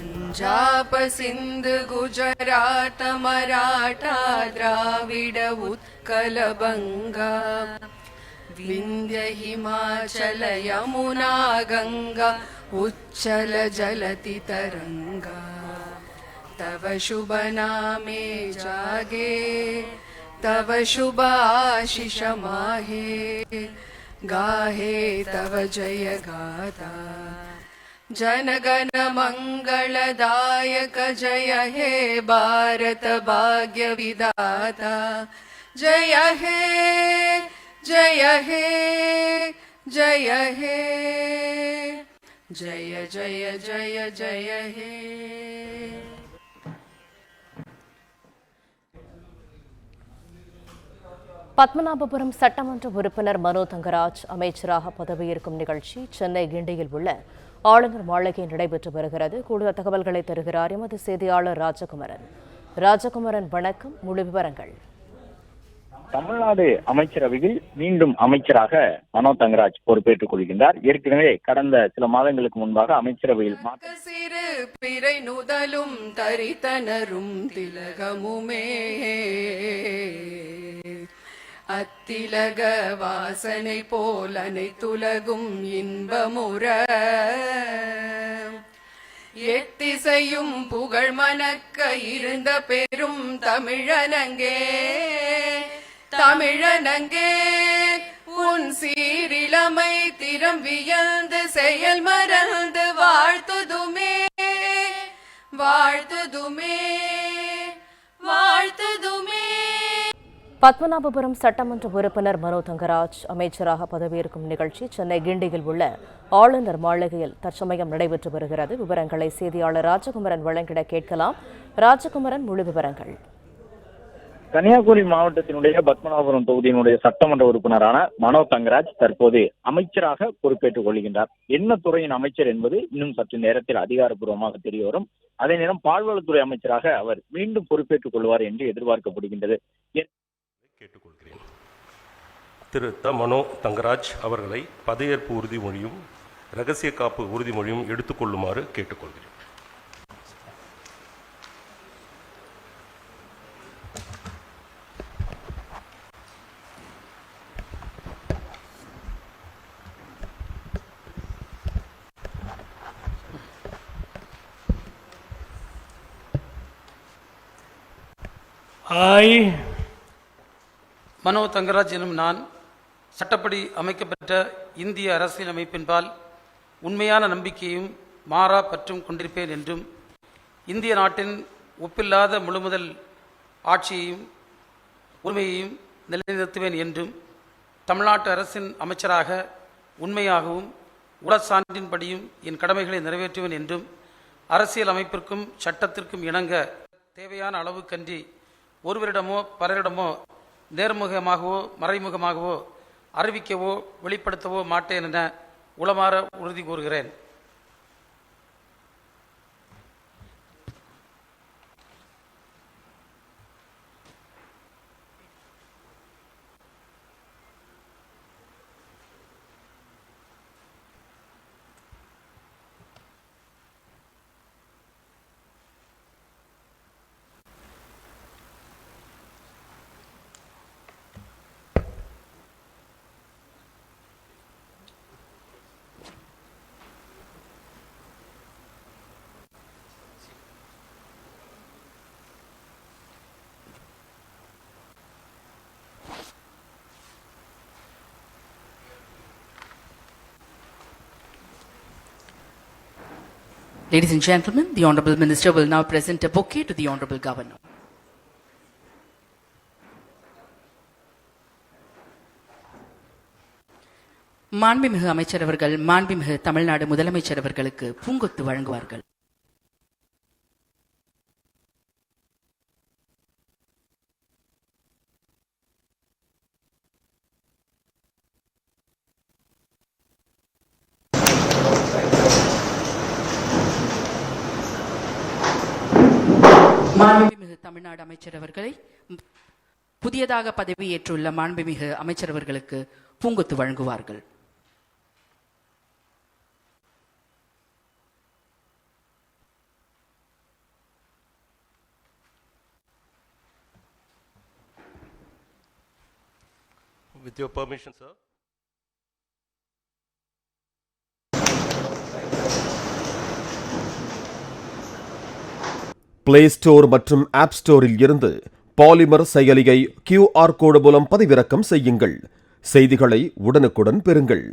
பஞ்சாப சிந்து குஜராத் மராட்டா திராவிட உத்கல பங்கா விந்திய ஹிமாச்சல யமுனா கங்கா உச்சல ஜலதி தரங்கா तव शुभ नामे जागे तव शुभ आशीष माहे गाहे तव जय गाथा जनगण मंगलदायक जय हे भारत भाग्य विधाता जय हे जय हे जय हे जय जय जय जय हे. பத்மநாபபுரம் சட்டமன்ற உறுப்பினர் மனோ தங்கராஜ் அமைச்சராக பதவியேற்கும் நிகழ்ச்சி சென்னை கிண்டியில் உள்ள ஆளுநர் மாளிகையில் நடைபெற்று வருகிறது. கூடுதல் தகவல்களை தருகிறார் எமது செய்தியாளர் ராஜகுமரன். ராஜகுமரன், வணக்கம். முழு விவரங்கள். தமிழ்நாடு அமைச்சரவையில் மீண்டும் அமைச்சராக மனோ தங்கராஜ் பொறுப்பேற்றுக் கொள்கின்றார். ஏற்கனவே கடந்த சில மாதங்களுக்கு முன்பாக அமைச்சரவையில் சிறு பிறை நுதலும் தரித்தனரும் திலகமுமே அத்திலக வாசனை போல் அனைத்துலகும் இன்பமுற எத்திசையும் புகழ் மணக்க இருந்த பெரும் தமிழனங்கே தமிழனங்கே உன் சீரிழமை திறம் வியந்து செயல் மறந்து வாழ்த்துதுமே வாழ்த்துதுமே வாழ்த்துதுமே. பத்மநாபபுரம் சட்டமன்ற உறுப்பினர் மனோ தங்கராஜ் அமைச்சராக பதவியேற்கும் நிகழ்ச்சி சென்னை கிண்டியில் உள்ள ஆளுநர் மாளிகையில் தற்சமயம் நடைபெற்று வருகிறது. விவரங்களை செய்தியாளர் ராஜகுமரன் வழங்கிட கேட்கலாம். ராஜகுமரன், முழு விவரங்கள். கன்னியாகுமரி மாவட்டத்தினுடைய பத்மநாபபுரம் தொகுதியினுடைய சட்டமன்ற உறுப்பினரான மனோ தங்கராஜ் தற்போது அமைச்சராக பொறுப்பேற்றுக் கொள்கின்றார். என்ன துறையின் அமைச்சர் என்பது இன்னும் சற்று நேரத்தில் அதிகாரப்பூர்வமாக தெரிய வரும். அதே நேரம் பால்வளத்துறை அமைச்சராக அவர் மீண்டும் பொறுப்பேற்றுக் கொள்வார் என்று எதிர்பார்க்கப்படுகின்றது. கேட்டுக்கொள்கிறேன். திரு மனோ தங்கராஜ் அவர்களை பதவியேற்பு உறுதிமொழியும் இரகசிய காப்பு உறுதிமொழியும் எடுத்துக்கொள்ளுமாறு கேட்டுக்கொள்கிறேன். மனோ தங்கராஜ் எனும் நான் சட்டப்படி அமைக்கப்பட்ட இந்திய அரசியலமைப்பின்பால் உண்மையான நம்பிக்கையும் மாறா பற்றும் கொண்டிருப்பேன் என்றும் இந்திய நாட்டின் ஒப்பில்லாத முழுமுதல் ஆட்சியையும் உரிமையையும் நிலைநிறுத்துவேன் என்றும் தமிழ்நாட்டு அரசின் அமைச்சராக உண்மையாகவும் உடற்சான்றின்படியும் என் கடமைகளை நிறைவேற்றுவேன் என்றும் அரசியல் அமைப்பிற்கும் சட்டத்திற்கும் இணங்க தேவையான அளவுக்கன்றி ஒருவரிடமோ பலரிடமோ நேர்முகமாகவோ மறைமுகமாகவோ அறிவிக்கவோ வெளிப்படுத்தவோ மாட்டேன் என உளமாற உறுதி கூறுகிறேன். Ladies and gentlemen, the Honorable Minister will now present a bouquet to the Honorable Governor. மாண்புமிகு அமைச்சர் அவர்கள் மாண்புமிகு தமிழ்நாடு முதலமைச்சர் அவர்களுக்கு பூங்கொத்து வழங்குவார்கள். மாண்புமிகு தமிழ்நாடு அமைச்சர் அவர்களை புதியதாக பதவியேற்றுள்ள மாண்புமிகு அமைச்சர் அவர்களுக்கு பூங்கொத்து வழங்குவார்கள். With your permission, sir. Play store மற்றும் ஆப் ஸ்டோரில் இருந்து பாலிமர் செயலியை QR கோடு மூலம் பதிவிறக்கம் செய்யுங்கள். செய்திகளை உடனுக்குடன் பெறுங்கள்.